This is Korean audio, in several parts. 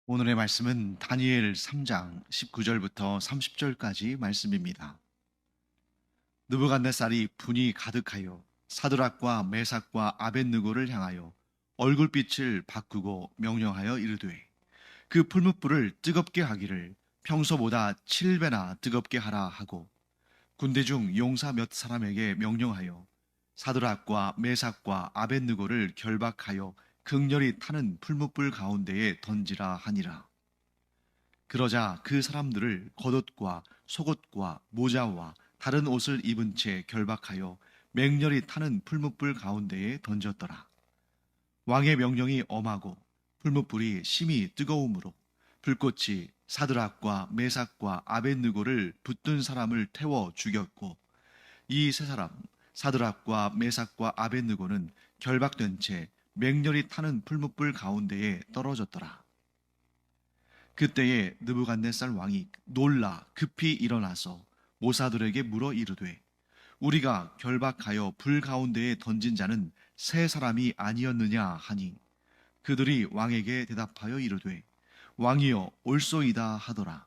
오늘의 말씀은 다니엘 3장 19절부터 30절까지 말씀입니다. 느부갓네살이 분이 가득하여 사드락과 메삭과 아벳느고를 향하여 얼굴빛을 바꾸고 명령하여 이르되 그 풀무불을 뜨겁게 하기를 평소보다 7배나 뜨겁게 하라 하고 군대 중 용사 몇 사람에게 명령하여 사드락과 메삭과 아벳느고를 결박하여 극렬히 타는 풀무불 가운데에 던지라 하니라. 그러자 그 사람들을 겉옷과 속옷과 모자와 다른 옷을 입은 채 결박하여 맹렬히 타는 풀무불 가운데에 던졌더라. 왕의 명령이 엄하고 풀무불이 심히 뜨거우므로 불꽃이 사드락과 메삭과 아벳느고를 붙든 사람을 태워 죽였고 이 세 사람 사드락과 메삭과 아벳느고는 결박된 채 맹렬히 타는 풀무불 가운데에 떨어졌더라. 그때에 느부갓네살 왕이 놀라 급히 일어나서 모사들에게 물어 이르되 우리가 결박하여 불 가운데에 던진 자는 세 사람이 아니었느냐 하니 그들이 왕에게 대답하여 이르되 왕이여 옳소이다 하더라.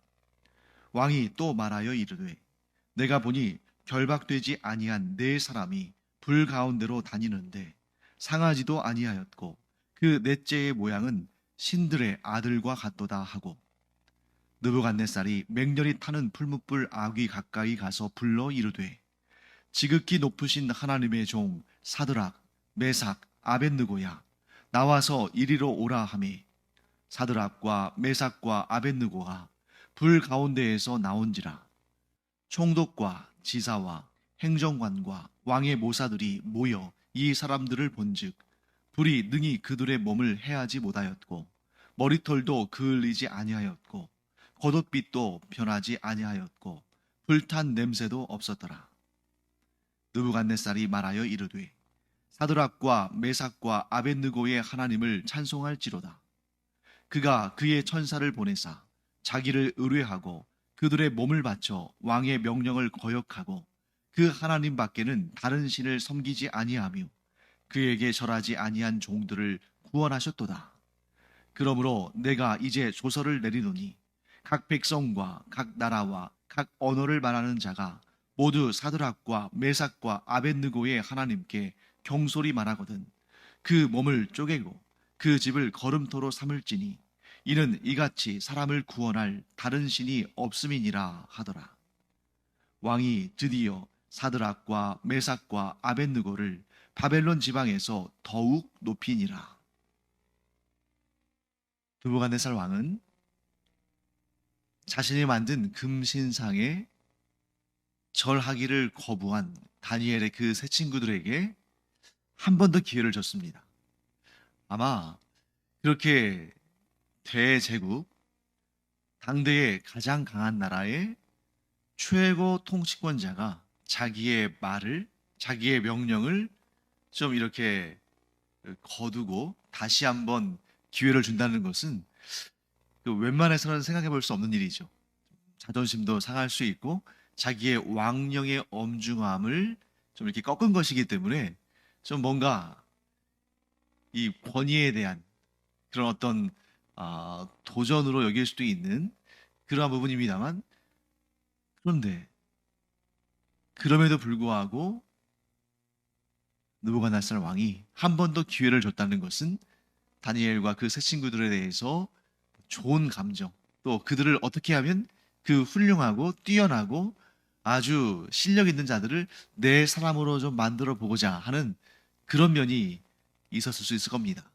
왕이 또 말하여 이르되 내가 보니 결박되지 아니한 네 사람이 불 가운데로 다니는데 상하지도 아니하였고 그 넷째의 모양은 신들의 아들과 같도다 하고 느부갓네살이 맹렬히 타는 풀무불 아귀 가까이 가서 불러 이르되 지극히 높으신 하나님의 종 사드락 메삭 아벳느고야 나와서 이리로 오라 하매 사드락과 메삭과 아벳느고가 불 가운데에서 나온지라. 총독과 지사와 행정관과 왕의 모사들이 모여 이 사람들을 본즉 불이 능히 그들의 몸을 해하지 못하였고 머리털도 그을리지 아니하였고 겉옷빛도 변하지 아니하였고 불탄 냄새도 없었더라. 느부갓네살이 말하여 이르되 사드락과 메삭과 아벳느고의 하나님을 찬송할지로다. 그가 그의 천사를 보내사 자기를 의뢰하고 그들의 몸을 바쳐 왕의 명령을 거역하고 그 하나님 밖에는 다른 신을 섬기지 아니하며 그에게 절하지 아니한 종들을 구원하셨도다. 그러므로 내가 이제 조서를 내리노니 각 백성과 각 나라와 각 언어를 말하는 자가 모두 사드락과 메삭과 아벳느고의 하나님께 경솔히 말하거든 그 몸을 쪼개고 그 집을 거름토로 삼을지니 이는 이같이 사람을 구원할 다른 신이 없음이니라 하더라. 왕이 드디어 사드락과 메삭과 아벳느고를 바벨론 지방에서 더욱 높이니라. 느부갓네살 왕은 자신이 만든 금신상에 절하기를 거부한 다니엘의 그 세 친구들에게 한 번 더 기회를 줬습니다. 아마 그렇게 대제국, 당대의 가장 강한 나라의 최고 통치권자가 자기의 말을, 자기의 명령을 좀 이렇게 거두고 다시 한번 기회를 준다는 것은 웬만해서는 생각해 볼 수 없는 일이죠. 자존심도 상할 수 있고 자기의 왕령의 엄중함을 좀 이렇게 꺾은 것이기 때문에 좀 뭔가 이 권위에 대한 그런 어떤 도전으로 여길 수도 있는 그러한 부분입니다만 그런데 그럼에도 불구하고 느부갓네살 왕이 한 번 더 기회를 줬다는 것은 다니엘과 그 세 친구들에 대해서 좋은 감정 또 그들을 어떻게 하면 그 훌륭하고 뛰어나고 아주 실력 있는 자들을 내 사람으로 좀 만들어 보고자 하는 그런 면이 있었을 수 있을 겁니다.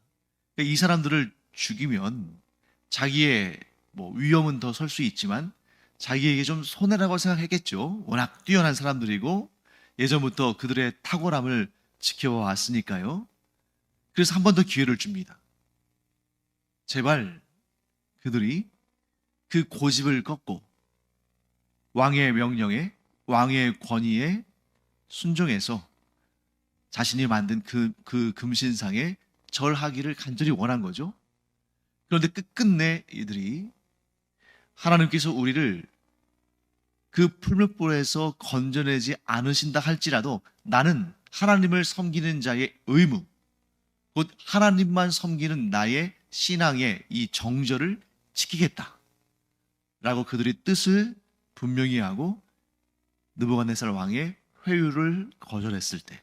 그러니까 이 사람들을 죽이면 자기의 위험은 더 설 수 있지만 자기에게 좀 손해라고 생각했겠죠. 워낙 뛰어난 사람들이고 예전부터 그들의 탁월함을 지켜왔으니까요. 그래서 한 번 더 기회를 줍니다. 제발 그들이 그 고집을 꺾고 왕의 명령에 왕의 권위에 순종해서 자신이 만든 그 금신상에 절하기를 간절히 원한 거죠. 그런데 끝끝내 이들이 하나님께서 우리를 그 풀무불에서 건져내지 않으신다 할지라도 나는 하나님을 섬기는 자의 의무, 곧 하나님만 섬기는 나의 신앙의 이 정절을 지키겠다 라고 그들이 뜻을 분명히 하고 느부갓네살 왕의 회유를 거절했을 때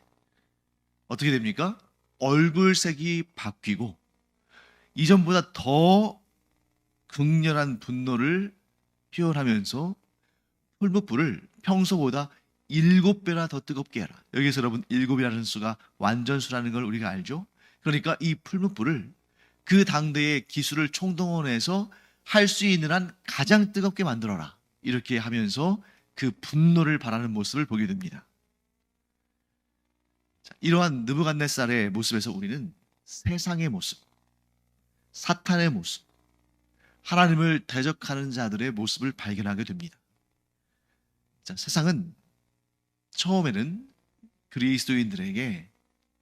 어떻게 됩니까? 얼굴색이 바뀌고 이전보다 더 극렬한 분노를 표현하면서 풀무불을 평소보다 7배나 더 뜨겁게 해라. 여기서 여러분 7이라는 수가 완전수라는 걸 우리가 알죠? 그러니까 이 풀무불을 그 당대의 기술을 총동원해서 할 수 있는 한 가장 뜨겁게 만들어라. 이렇게 하면서 그 분노를 발하는 모습을 보게 됩니다. 자, 이러한 느부갓네살의 모습에서 우리는 세상의 모습, 사탄의 모습, 하나님을 대적하는 자들의 모습을 발견하게 됩니다. 자, 세상은 처음에는 그리스도인들에게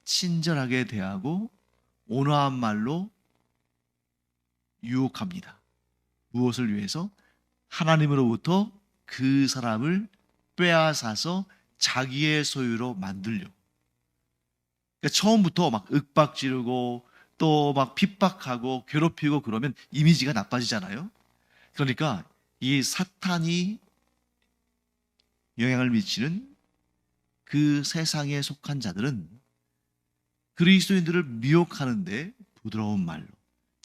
친절하게 대하고 온화한 말로 유혹합니다. 무엇을 위해서? 하나님으로부터 그 사람을 빼앗아서 자기의 소유로 만들려고. 그러니까 처음부터 막 윽박 지르고 또 막 핍박하고 괴롭히고 그러면 이미지가 나빠지잖아요. 그러니까 이 사탄이 영향을 미치는 그 세상에 속한 자들은 그리스도인들을 미혹하는데 부드러운 말로,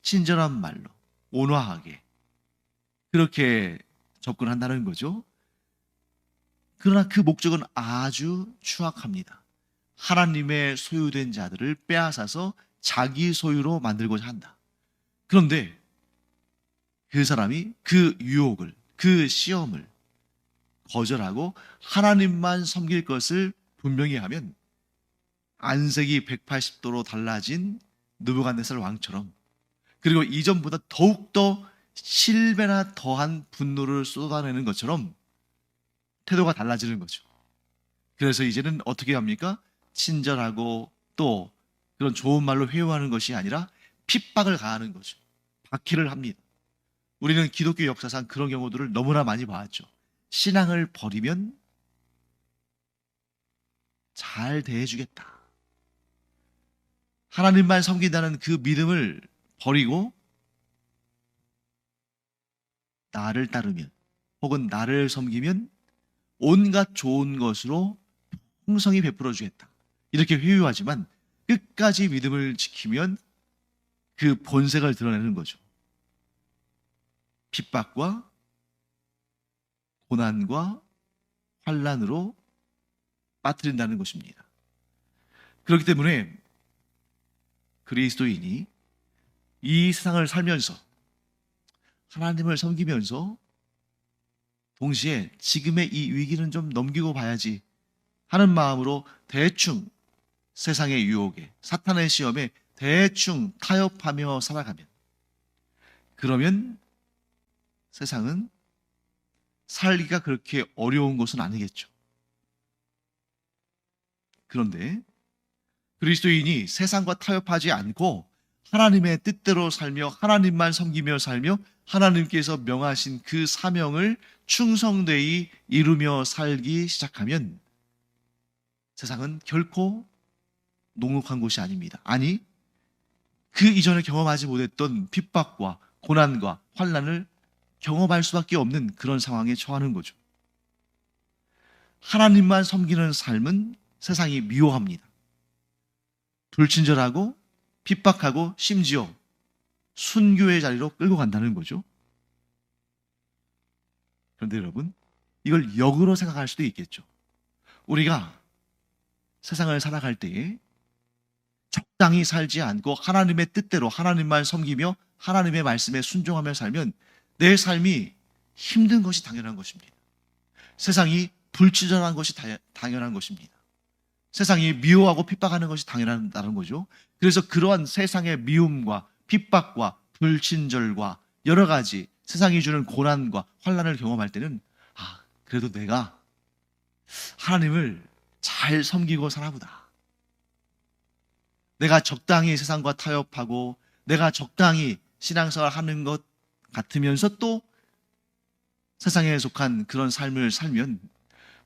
친절한 말로, 온화하게 그렇게 접근한다는 거죠. 그러나 그 목적은 아주 추악합니다. 하나님의 소유된 자들을 빼앗아서 자기 소유로 만들고자 한다. 그런데 그 사람이 그 유혹을, 그 시험을 거절하고 하나님만 섬길 것을 분명히 하면 안색이 180도로 달라진 느부갓네살 왕처럼, 그리고 이전보다 더욱더 7배나 더한 분노를 쏟아내는 것처럼 태도가 달라지는 거죠. 그래서 이제는 어떻게 합니까? 친절하고 또 그런 좋은 말로 회유하는 것이 아니라 핍박을 가하는 거죠. 박해를 합니다. 우리는 기독교 역사상 그런 경우들을 너무나 많이 봤죠. 신앙을 버리면 잘 대해주겠다. 하나님만 섬긴다는 그 믿음을 버리고 나를 따르면 혹은 나를 섬기면 온갖 좋은 것으로 풍성히 베풀어 주겠다. 이렇게 회유하지만 끝까지 믿음을 지키면 그 본색을 드러내는 거죠. 핍박과 고난과 환난으로 빠뜨린다는 것입니다. 그렇기 때문에 그리스도인이 이 세상을 살면서 하나님을 섬기면서 동시에 지금의 이 위기는 좀 넘기고 봐야지 하는 마음으로 대충 세상의 유혹에, 사탄의 시험에 대충 타협하며 살아가면, 그러면 세상은 살기가 그렇게 어려운 것은 아니겠죠. 그런데 그리스도인이 세상과 타협하지 않고 하나님의 뜻대로 살며 하나님만 섬기며 살며 하나님께서 명하신 그 사명을 충성되이 이루며 살기 시작하면 세상은 결코 녹록한 곳이 아닙니다. 아니, 그 이전에 경험하지 못했던 핍박과 고난과 환난을 경험할 수밖에 없는 그런 상황에 처하는 거죠. 하나님만 섬기는 삶은 세상이 미워합니다. 불친절하고 핍박하고 심지어 순교의 자리로 끌고 간다는 거죠. 그런데 여러분, 이걸 역으로 생각할 수도 있겠죠. 우리가 세상을 살아갈 때에 적당히 살지 않고 하나님의 뜻대로 하나님만 섬기며 하나님의 말씀에 순종하며 살면 내 삶이 힘든 것이 당연한 것입니다. 세상이 불친절한 것이 당연한 것입니다. 세상이 미워하고 핍박하는 것이 당연하다는 거죠. 그래서 그러한 세상의 미움과 핍박과 불친절과 여러 가지 세상이 주는 고난과 환난을 경험할 때는 그래도 내가 하나님을 잘 섬기고 살아보다. 내가 적당히 세상과 타협하고 내가 적당히 신앙생활 하는 것 같으면서 또 세상에 속한 그런 삶을 살면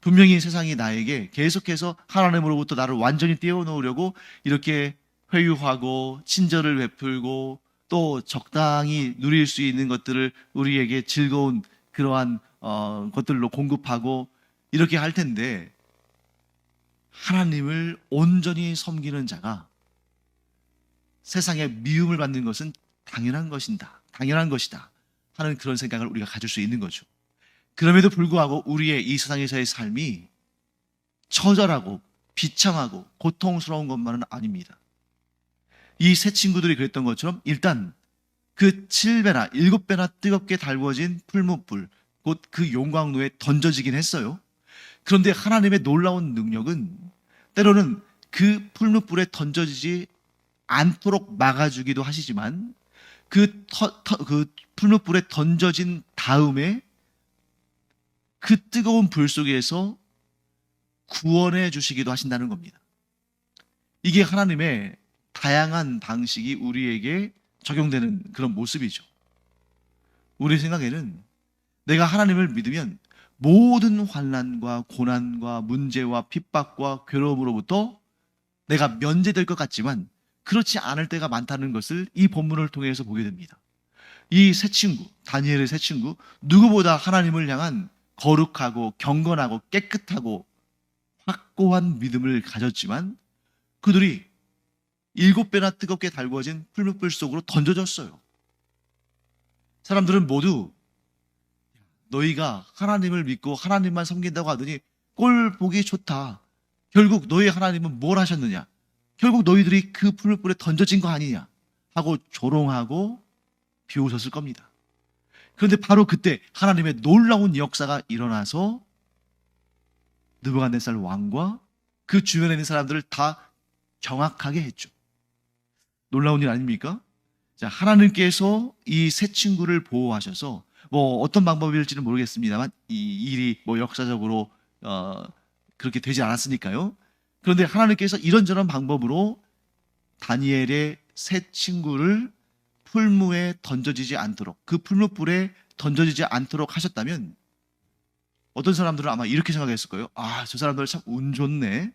분명히 세상이 나에게 계속해서 하나님으로부터 나를 완전히 떼어놓으려고 이렇게 회유하고 친절을 베풀고 또 적당히 누릴 수 있는 것들을 우리에게 즐거운 그러한 것들로 공급하고 이렇게 할 텐데, 하나님을 온전히 섬기는 자가 세상에 미움을 받는 것은 당연한 것이다 하는 그런 생각을 우리가 가질 수 있는 거죠. 그럼에도 불구하고 우리의 이 세상에서의 삶이 처절하고 비참하고 고통스러운 것만은 아닙니다. 이 세 친구들이 그랬던 것처럼 일단 그 7배나 7배나 뜨겁게 달궈진 풀무불, 곧 그 용광로에 던져지긴 했어요. 그런데 하나님의 놀라운 능력은 때로는 그 풀무불에 던져지지 않도록 막아주기도 하시지만, 그 풀무불에 던져진 다음에 그 뜨거운 불 속에서 구원해 주시기도 하신다는 겁니다. 이게 하나님의 다양한 방식이 우리에게 적용되는 그런 모습이죠. 우리 생각에는 내가 하나님을 믿으면 모든 환난과 고난과 문제와 핍박과 괴로움으로부터 내가 면제될 것 같지만 그렇지 않을 때가 많다는 것을 이 본문을 통해서 보게 됩니다. 이 세 친구, 다니엘의 세 친구, 누구보다 하나님을 향한 거룩하고 경건하고 깨끗하고 확고한 믿음을 가졌지만 그들이 7배나 뜨겁게 달구어진 풀무불 속으로 던져졌어요. 사람들은 모두 너희가 하나님을 믿고 하나님만 섬긴다고 하더니 꼴 보기 좋다. 결국 너희 하나님은 뭘 하셨느냐? 결국 너희들이 그 풀무불에 던져진 거 아니냐? 하고 조롱하고 비웃었을 겁니다. 그런데 바로 그때 하나님의 놀라운 역사가 일어나서 느부갓네살 왕과 그 주변에 있는 사람들을 다 경악하게 했죠. 놀라운 일 아닙니까? 자, 하나님께서 이 세 친구를 보호하셔서 어떤 방법일지는 모르겠습니다만 이 일이 역사적으로 그렇게 되지 않았으니까요. 그런데 하나님께서 이런저런 방법으로 다니엘의 세 친구를 풀무에 던져지지 않도록, 그 풀무불에 던져지지 않도록 하셨다면 어떤 사람들은 아마 이렇게 생각했을 거예요. 아, 저 사람들 참 운 좋네.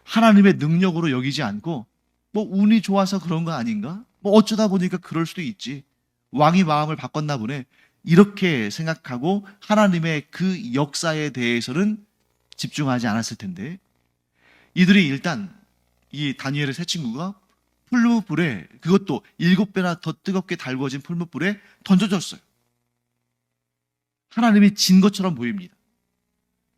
하나님의 능력으로 여기지 않고 운이 좋아서 그런 거 아닌가? 어쩌다 보니까 그럴 수도 있지. 왕이 마음을 바꿨나 보네. 이렇게 생각하고 하나님의 그 역사에 대해서는 집중하지 않았을 텐데, 이들이 일단 이 다니엘의 세 친구가 풀무불에, 그것도 7배나 더 뜨겁게 달구어진 풀무불에 던져졌어요. 하나님이 진 것처럼 보입니다.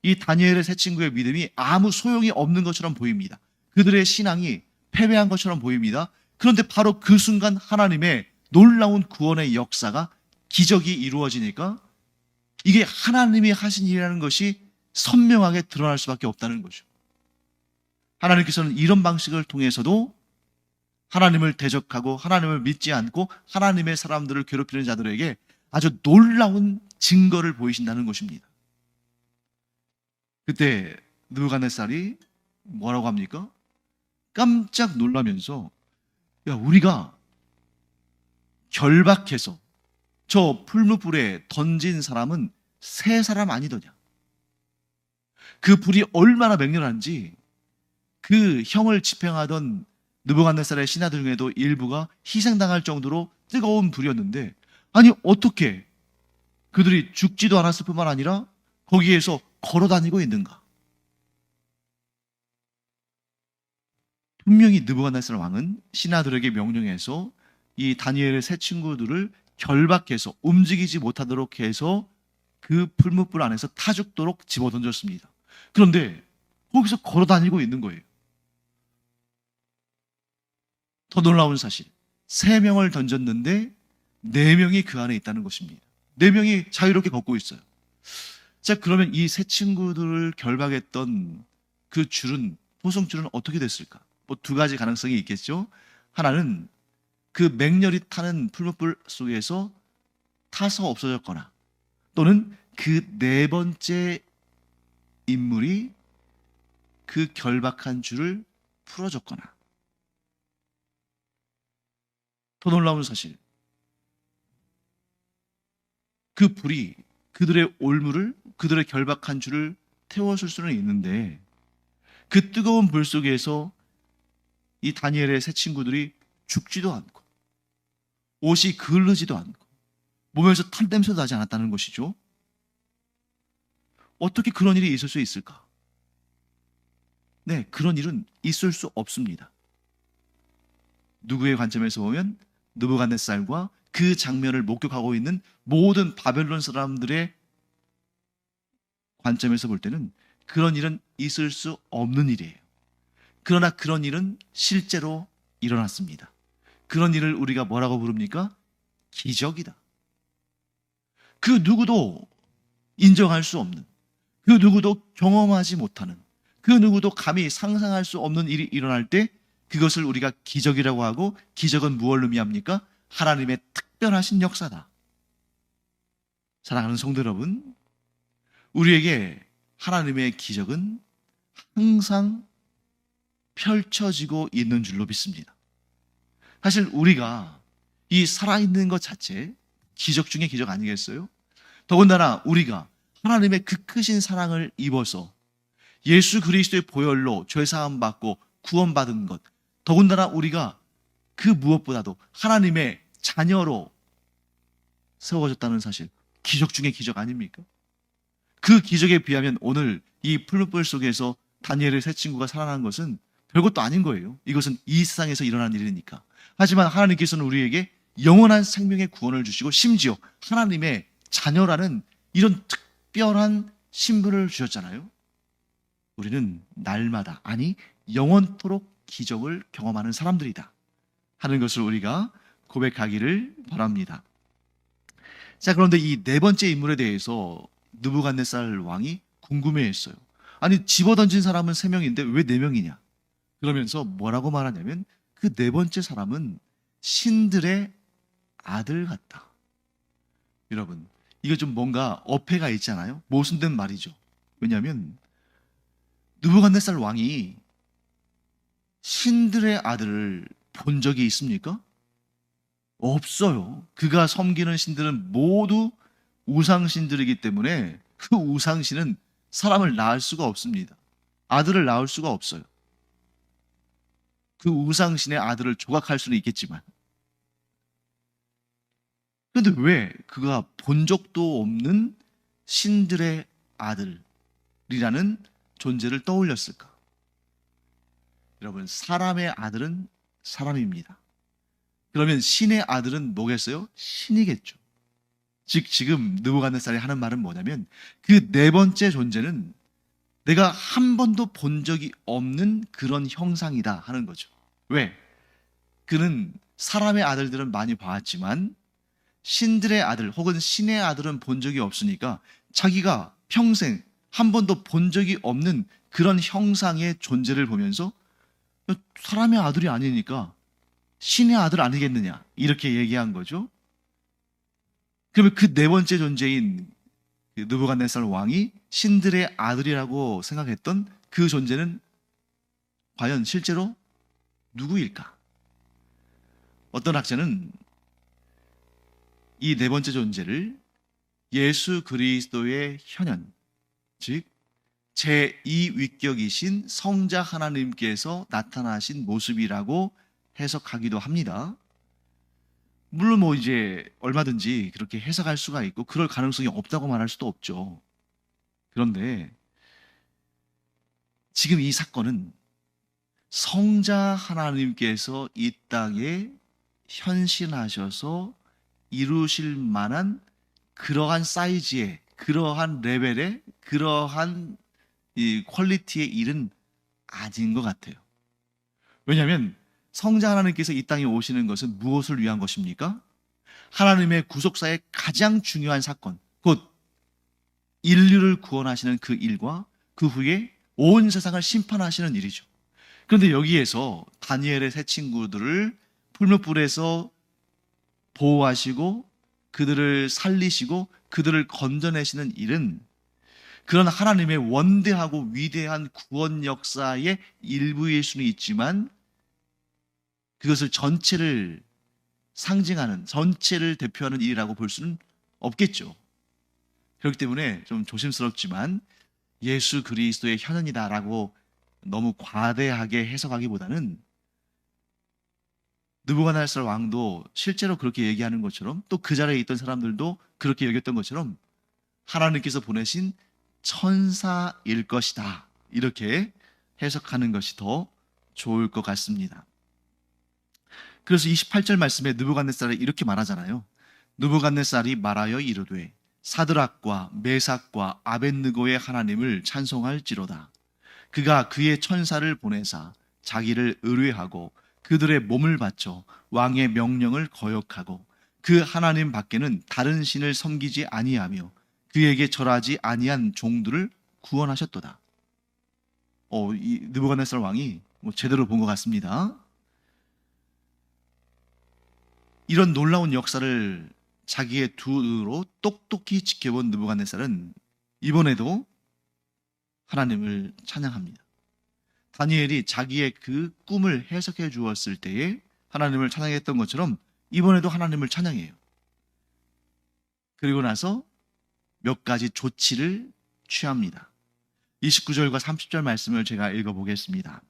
이 다니엘의 세 친구의 믿음이 아무 소용이 없는 것처럼 보입니다. 그들의 신앙이 패배한 것처럼 보입니다. 그런데 바로 그 순간 하나님의 놀라운 구원의 역사가, 기적이 이루어지니까 이게 하나님이 하신 일이라는 것이 선명하게 드러날 수밖에 없다는 거죠. 하나님께서는 이런 방식을 통해서도 하나님을 대적하고 하나님을 믿지 않고 하나님의 사람들을 괴롭히는 자들에게 아주 놀라운 증거를 보이신다는 것입니다. 그때 느부갓네살이 뭐라고 합니까? 깜짝 놀라면서, 야, 우리가 결박해서 저 풀무불에 던진 사람은 세 사람 아니더냐? 그 불이 얼마나 맹렬한지 그 형을 집행하던 느부갓네살의 신하들 중에도 일부가 희생당할 정도로 뜨거운 불이었는데, 아니 어떻게 그들이 죽지도 않았을 뿐만 아니라 거기에서 걸어다니고 있는가? 분명히 느부갓네살 왕은 신하들에게 명령해서 이 다니엘의 세 친구들을 결박해서 움직이지 못하도록 해서 그 풀무불 안에서 타 죽도록 집어던졌습니다. 그런데 거기서 걸어다니고 있는 거예요. 더 놀라운 사실, 3명을 던졌는데 4명이 그 안에 있다는 것입니다. 4명이 자유롭게 걷고 있어요. 자, 그러면 이 세 친구들을 결박했던 그 줄은, 포성줄은 어떻게 됐을까? 2가지 가능성이 있겠죠. 하나는 그 맹렬히 타는 풀무불 속에서 타서 없어졌거나, 또는 그 4번째 인물이 그 결박한 줄을 풀어줬거나. 더 놀라운 사실, 그 불이 그들의 올무를, 그들의 결박한 줄을 태웠을 수는 있는데, 그 뜨거운 불 속에서 이 다니엘의 세 친구들이 죽지도 않고 옷이 그르지도 않고 몸에서 탄 냄새도 나지 않았다는 것이죠. 어떻게 그런 일이 있을 수 있을까? 네, 그런 일은 있을 수 없습니다. 누구의 관점에서 보면 느부갓네살과 그 장면을 목격하고 있는 모든 바벨론 사람들의 관점에서 볼 때는 그런 일은 있을 수 없는 일이에요. 그러나 그런 일은 실제로 일어났습니다. 그런 일을 우리가 뭐라고 부릅니까? 기적이다. 그 누구도 인정할 수 없는, 그 누구도 경험하지 못하는, 그 누구도 감히 상상할 수 없는 일이 일어날 때 그것을 우리가 기적이라고 하고, 기적은 무엇을 의미합니까? 하나님의 특별하신 역사다. 사랑하는 성도 여러분, 우리에게 하나님의 기적은 항상 펼쳐지고 있는 줄로 믿습니다. 사실 우리가 이 살아있는 것 자체 기적 중에 기적 아니겠어요? 더군다나 우리가 하나님의 그 크신 사랑을 입어서 예수 그리스도의 보혈로 죄사함 받고 구원받은 것, 더군다나 우리가 그 무엇보다도 하나님의 자녀로 세워졌다는 사실, 기적 중에 기적 아닙니까? 그 기적에 비하면 오늘 이 풀무불 속에서 다니엘의 세 친구가 살아난 것은 별것도 아닌 거예요. 이것은 이 세상에서 일어난 일이니까. 하지만 하나님께서는 우리에게 영원한 생명의 구원을 주시고, 심지어 하나님의 자녀라는 이런 특별한 신분을 주셨잖아요. 우리는 날마다, 아니 영원토록 기적을 경험하는 사람들이다 하는 것을 우리가 고백하기를 바랍니다. 자, 그런데 이 네 번째 인물에 대해서 느부갓네살 왕이 궁금해했어요. 아니, 집어던진 사람은 3명인데 왜 4명이냐? 그러면서 뭐라고 말하냐면, 그 네 번째 사람은 신들의 아들 같다. 여러분, 이거 좀 뭔가 어폐가 있잖아요. 모순된 말이죠. 왜냐하면 느부갓네살 왕이 신들의 아들을 본 적이 있습니까? 없어요. 그가 섬기는 신들은 모두 우상신들이기 때문에 그 우상신은 사람을 낳을 수가 없습니다. 아들을 낳을 수가 없어요. 그 우상신의 아들을 조각할 수는 있겠지만, 그런데 왜 그가 본 적도 없는 신들의 아들이라는 존재를 떠올렸을까? 여러분, 사람의 아들은 사람입니다. 그러면 신의 아들은 뭐겠어요? 신이겠죠. 즉, 지금 느부갓네살이 하는 말은 뭐냐면, 그 네 번째 존재는 내가 한 번도 본 적이 없는 그런 형상이다 하는 거죠. 왜? 그는 사람의 아들들은 많이 봐왔지만 신들의 아들 혹은 신의 아들은 본 적이 없으니까 자기가 평생 한 번도 본 적이 없는 그런 형상의 존재를 보면서 사람의 아들이 아니니까 신의 아들 아니겠느냐, 이렇게 얘기한 거죠. 그러면 그 네 번째 존재인 느부갓네살 왕이 신들의 아들이라고 생각했던 그 존재는 과연 실제로 누구일까? 어떤 학자는 이 네 번째 존재를 예수 그리스도의 현현, 즉 제2위격이신 성자 하나님께서 나타나신 모습이라고 해석하기도 합니다. 물론 이제 얼마든지 그렇게 해석할 수가 있고 그럴 가능성이 없다고 말할 수도 없죠. 그런데 지금 이 사건은 성자 하나님께서 이 땅에 현신하셔서 이루실 만한 그러한 사이즈의, 그러한 레벨의, 그러한 이 퀄리티의 일은 아닌 것 같아요. 왜냐하면 성자 하나님께서 이 땅에 오시는 것은 무엇을 위한 것입니까? 하나님의 구속사의 가장 중요한 사건, 곧 인류를 구원하시는 그 일과 그 후에 온 세상을 심판하시는 일이죠. 그런데 여기에서 다니엘의 세 친구들을 풀무불에서 보호하시고 그들을 살리시고 그들을 건져내시는 일은 그런 하나님의 원대하고 위대한 구원 역사의 일부일 수는 있지만 그것을 전체를 상징하는, 전체를 대표하는 일이라고 볼 수는 없겠죠. 그렇기 때문에 좀 조심스럽지만 예수 그리스도의 현현이다라고 너무 과대하게 해석하기보다는 느부갓네살 왕도 실제로 그렇게 얘기하는 것처럼 또 그 자리에 있던 사람들도 그렇게 여겼던 것처럼 하나님께서 보내신 천사일 것이다. 이렇게 해석하는 것이 더 좋을 것 같습니다. 그래서 28절 말씀에 느부갓네살이 이렇게 말하잖아요. 느부갓네살이 말하여 이르되 사드락과 메삭과 아벳느고의 하나님을 찬송할지로다. 그가 그의 천사를 보내사 자기를 의뢰하고 그들의 몸을 바쳐 왕의 명령을 거역하고 그 하나님 밖에는 다른 신을 섬기지 아니하며 그에게 절하지 아니한 종들을 구원하셨도다. 이 느부갓네살 왕이 제대로 본 것 같습니다. 이런 놀라운 역사를 자기의 두 눈으로 똑똑히 지켜본 느부갓네살은 이번에도 하나님을 찬양합니다. 다니엘이 자기의 그 꿈을 해석해 주었을 때에 하나님을 찬양했던 것처럼 이번에도 하나님을 찬양해요. 그리고 나서 몇 가지 조치를 취합니다. 29절과 30절 말씀을 제가 읽어보겠습니다.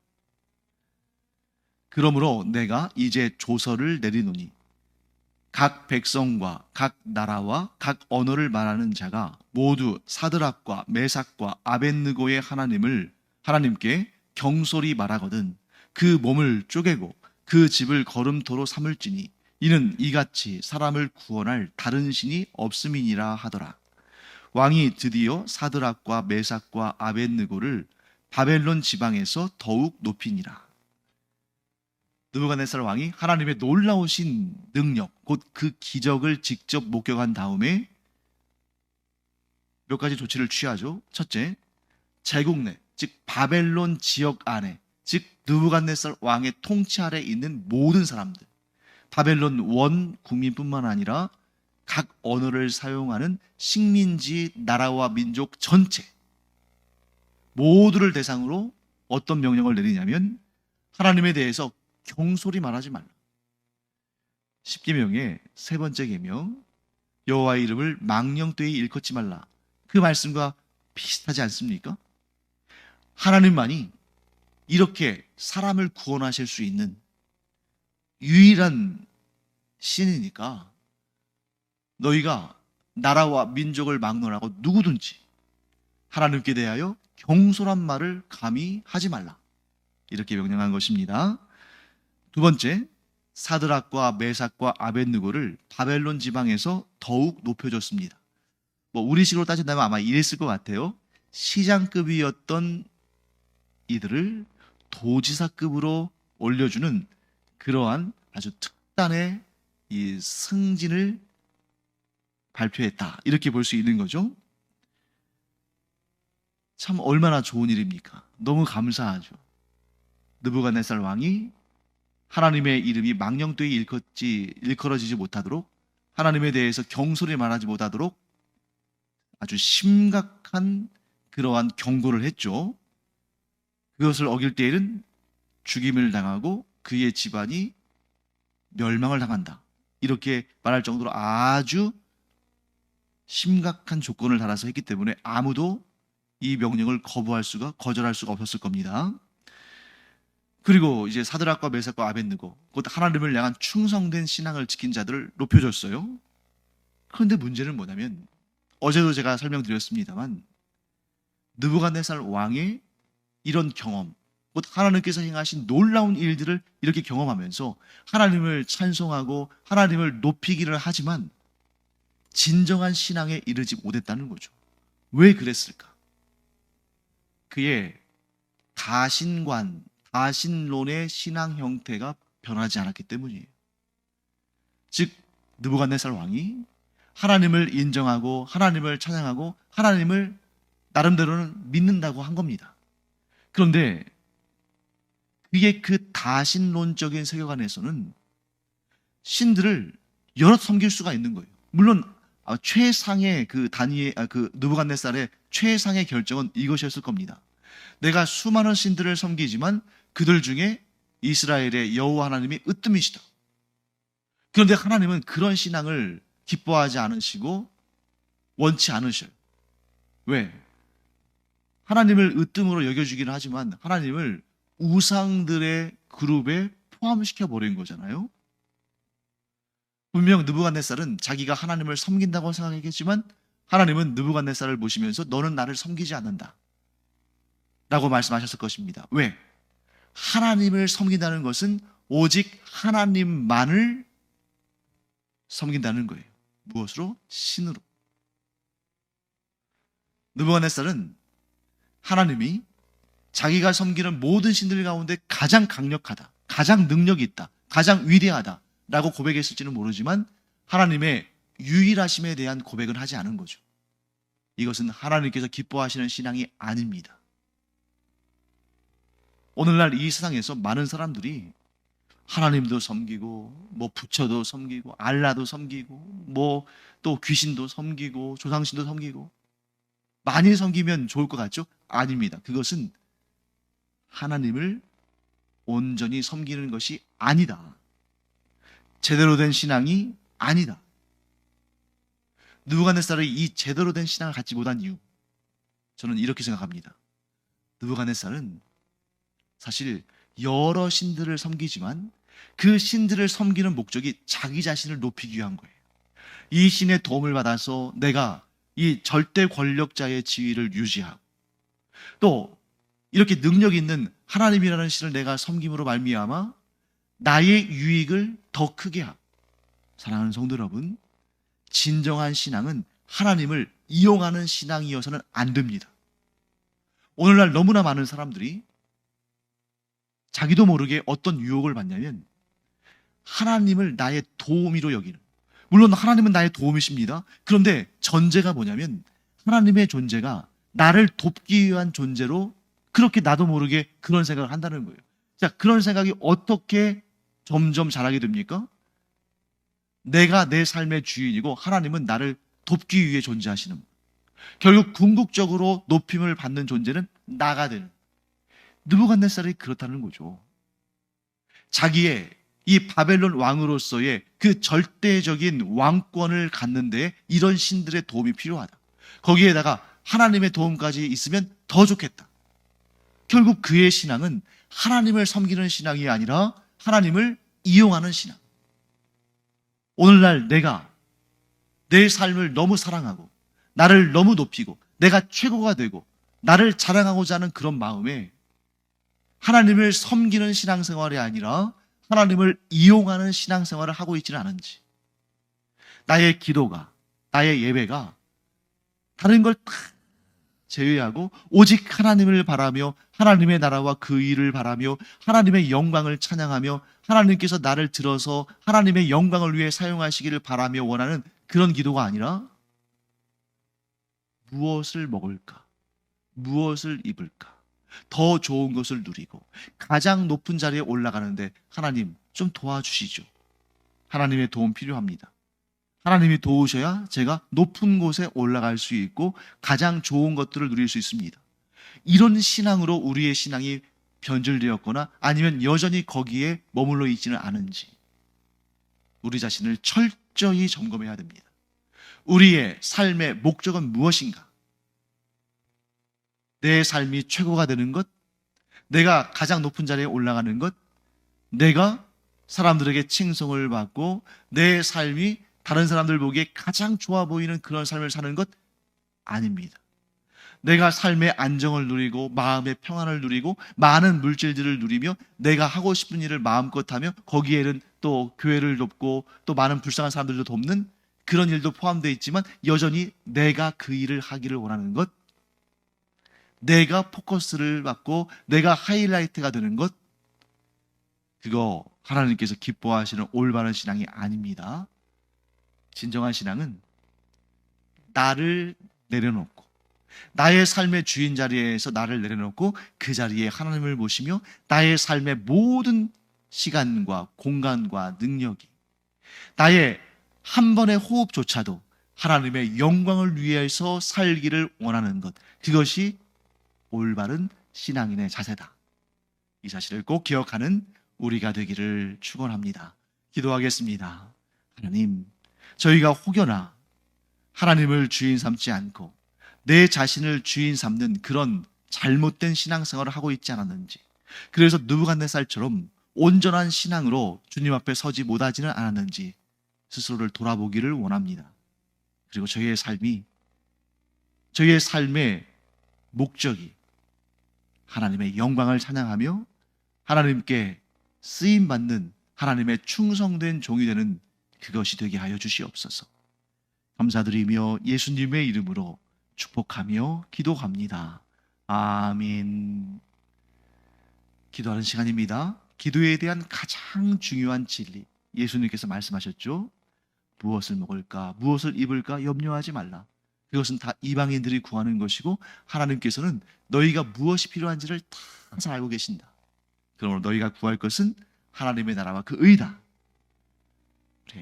그러므로 내가 이제 조서를 내리노니 각 백성과 각 나라와 각 언어를 말하는 자가 모두 사드락과 메삭과 아벳느고의 하나님께 경솔히 말하거든 그 몸을 쪼개고 그 집을 거름토로 삼을지니 이는 이같이 사람을 구원할 다른 신이 없음이니라 하더라. 왕이 드디어 사드락과 메삭과 아벳느고를 바벨론 지방에서 더욱 높이니라. 느부갓네살 왕이 하나님의 놀라우신 능력, 곧 그 기적을 직접 목격한 다음에 몇 가지 조치를 취하죠. 첫째, 제국 내, 즉 바벨론 지역 안에, 즉 느부갓네살 왕의 통치 아래 있는 모든 사람들, 바벨론 원 국민뿐만 아니라 각 언어를 사용하는 식민지 나라와 민족 전체 모두를 대상으로 어떤 명령을 내리냐면 하나님에 대해서 경솔히 말하지 말라. 10계명의 세 번째 계명, 여호와의 이름을 망령되이 일컫지 말라. 그 말씀과 비슷하지 않습니까? 하나님만이 이렇게 사람을 구원하실 수 있는 유일한 신이니까 너희가 나라와 민족을 막론하고 누구든지 하나님께 대하여 경솔한 말을 감히 하지 말라. 이렇게 명령한 것입니다. 두 번째, 사드락과 메삭과 아벳느고를 바벨론 지방에서 더욱 높여줬습니다. 우리식으로 따진다면 아마 이랬을 것 같아요. 시장급이었던 이들을 도지사급으로 올려주는 그러한 아주 특단의 이 승진을 발표했다. 이렇게 볼 수 있는 거죠. 참 얼마나 좋은 일입니까? 너무 감사하죠. 느부갓네살 왕이 하나님의 이름이 망령되이 일컬어지지 못하도록, 하나님에 대해서 경솔히 말하지 못하도록 아주 심각한 그러한 경고를 했죠. 그것을 어길 때에는 죽임을 당하고 그의 집안이 멸망을 당한다. 이렇게 말할 정도로 아주 심각한 조건을 달아서 했기 때문에 아무도 이 명령을 거절할 수가 없었을 겁니다. 그리고 이제 사드락과 메삭과 아벳느고, 곧 하나님을 향한 충성된 신앙을 지킨 자들을 높여줬어요. 그런데 문제는 뭐냐면 어제도 제가 설명드렸습니다만 느부갓네살 왕의 이런 경험, 곧 하나님께서 행하신 놀라운 일들을 이렇게 경험하면서 하나님을 찬송하고 하나님을 높이기를 하지만 진정한 신앙에 이르지 못했다는 거죠. 왜 그랬을까? 그의 다신론의 신앙 형태가 변하지 않았기 때문이에요. 즉 느부갓네살 왕이 하나님을 인정하고 하나님을 찬양하고 하나님을 나름대로는 믿는다고 한 겁니다. 그런데 그의 그 다신론적인 세계관에서는 신들을 여러 섬길 수가 있는 거예요. 물론 최상의 그 느부갓네살의 최상의 결정은 이것이었을 겁니다. 내가 수많은 신들을 섬기지만 그들 중에 이스라엘의 여호와 하나님이 으뜸이시다. 그런데 하나님은 그런 신앙을 기뻐하지 않으시고 원치 않으셔요. 왜? 하나님을 으뜸으로 여겨주기는 하지만 하나님을 우상들의 그룹에 포함시켜 버린 거잖아요. 분명 느부갓네살은 자기가 하나님을 섬긴다고 생각했겠지만 하나님은 느부갓네살을 보시면서 너는 나를 섬기지 않는다 라고 말씀하셨을 것입니다. 왜? 하나님을 섬긴다는 것은 오직 하나님만을 섬긴다는 거예요. 무엇으로? 신으로. 느부갓네살은 하나님이 자기가 섬기는 모든 신들 가운데 가장 강력하다, 가장 능력이 있다, 가장 위대하다 라고 고백했을지는 모르지만 하나님의 유일하심에 대한 고백은 하지 않은 거죠. 이것은 하나님께서 기뻐하시는 신앙이 아닙니다. 오늘날 이 세상에서 많은 사람들이 하나님도 섬기고 부처도 섬기고 알라도 섬기고 또 귀신도 섬기고 조상신도 섬기고 많이 섬기면 좋을 것 같죠? 아닙니다. 그것은 하나님을 온전히 섬기는 것이 아니다. 제대로 된 신앙이 아니다. 느부갓네살이 이 제대로 된 신앙을 갖지 못한 이유, 저는 이렇게 생각합니다. 느부갓네살은 사실 여러 신들을 섬기지만 그 신들을 섬기는 목적이 자기 자신을 높이기 위한 거예요. 이 신의 도움을 받아서 내가 이 절대 권력자의 지위를 유지하고 또 이렇게 능력 있는 하나님이라는 신을 내가 섬김으로 말미암아 나의 유익을 더 크게 하고, 사랑하는 성도 여러분, 진정한 신앙은 하나님을 이용하는 신앙이어서는 안 됩니다. 오늘날 너무나 많은 사람들이 자기도 모르게 어떤 유혹을 받냐면 하나님을 나의 도우미로 여기는, 물론 하나님은 나의 도우미십니다. 그런데 전제가 뭐냐면 하나님의 존재가 나를 돕기 위한 존재로 그렇게 나도 모르게 그런 생각을 한다는 거예요. 자, 그런 생각이 어떻게 점점 자라게 됩니까? 내가 내 삶의 주인이고 하나님은 나를 돕기 위해 존재하시는 거예요. 결국 궁극적으로 높임을 받는 존재는 나가 되는, 느부갓네살이 그렇다는 거죠. 자기의 이 바벨론 왕으로서의 그 절대적인 왕권을 갖는데 이런 신들의 도움이 필요하다. 거기에다가 하나님의 도움까지 있으면 더 좋겠다. 결국 그의 신앙은 하나님을 섬기는 신앙이 아니라 하나님을 이용하는 신앙. 오늘날 내가 내 삶을 너무 사랑하고 나를 너무 높이고 내가 최고가 되고 나를 자랑하고자 하는 그런 마음에 하나님을 섬기는 신앙생활이 아니라 하나님을 이용하는 신앙생활을 하고 있지는 않은지, 나의 기도가, 나의 예배가 다른 걸 다 제외하고 오직 하나님을 바라며 하나님의 나라와 그 일을 바라며 하나님의 영광을 찬양하며 하나님께서 나를 들어서 하나님의 영광을 위해 사용하시기를 바라며 원하는 그런 기도가 아니라 무엇을 먹을까? 무엇을 입을까? 더 좋은 것을 누리고 가장 높은 자리에 올라가는데 하나님 좀 도와주시죠. 하나님의 도움 필요합니다. 하나님이 도우셔야 제가 높은 곳에 올라갈 수 있고 가장 좋은 것들을 누릴 수 있습니다. 이런 신앙으로 우리의 신앙이 변질되었거나 아니면 여전히 거기에 머물러 있지는 않은지 우리 자신을 철저히 점검해야 됩니다. 우리의 삶의 목적은 무엇인가? 내 삶이 최고가 되는 것, 내가 가장 높은 자리에 올라가는 것, 내가 사람들에게 칭송을 받고 내 삶이 다른 사람들 보기에 가장 좋아 보이는 그런 삶을 사는 것 아닙니다. 내가 삶의 안정을 누리고 마음의 평안을 누리고 많은 물질들을 누리며 내가 하고 싶은 일을 마음껏 하며 거기에는 또 교회를 돕고 또 많은 불쌍한 사람들도 돕는 그런 일도 포함되어 있지만 여전히 내가 그 일을 하기를 원하는 것, 내가 포커스를 받고 내가 하이라이트가 되는 것, 그거 하나님께서 기뻐하시는 올바른 신앙이 아닙니다. 진정한 신앙은 나를 내려놓고 나의 삶의 주인 자리에서 나를 내려놓고 그 자리에 하나님을 모시며 나의 삶의 모든 시간과 공간과 능력이 나의 한 번의 호흡조차도 하나님의 영광을 위해서 살기를 원하는 것, 그것이 올바른 신앙인의 자세다. 이 사실을 꼭 기억하는 우리가 되기를 축원합니다. 기도하겠습니다. 하나님, 저희가 혹여나 하나님을 주인 삼지 않고 내 자신을 주인 삼는 그런 잘못된 신앙생활을 하고 있지 않았는지, 그래서 느부갓네살처럼 온전한 신앙으로 주님 앞에 서지 못하지는 않았는지 스스로를 돌아보기를 원합니다. 그리고 저희의 삶의 목적이 하나님의 영광을 찬양하며 하나님께 쓰임받는 하나님의 충성된 종이 되는 그것이 되게 하여 주시옵소서. 감사드리며 예수님의 이름으로 축복하며 기도합니다. 아멘. 기도하는 시간입니다. 기도에 대한 가장 중요한 진리, 예수님께서 말씀하셨죠. 무엇을 먹을까, 무엇을 입을까 염려하지 말라. 그것은 다 이방인들이 구하는 것이고 하나님께서는 너희가 무엇이 필요한지를 다 잘 알고 계신다. 그러므로 너희가 구할 것은 하나님의 나라와 그 의다.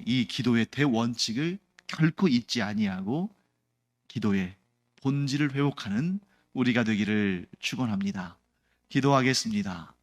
이 기도의 대원칙을 결코 잊지 아니하고 기도의 본질을 회복하는 우리가 되기를 축원합니다. 기도하겠습니다.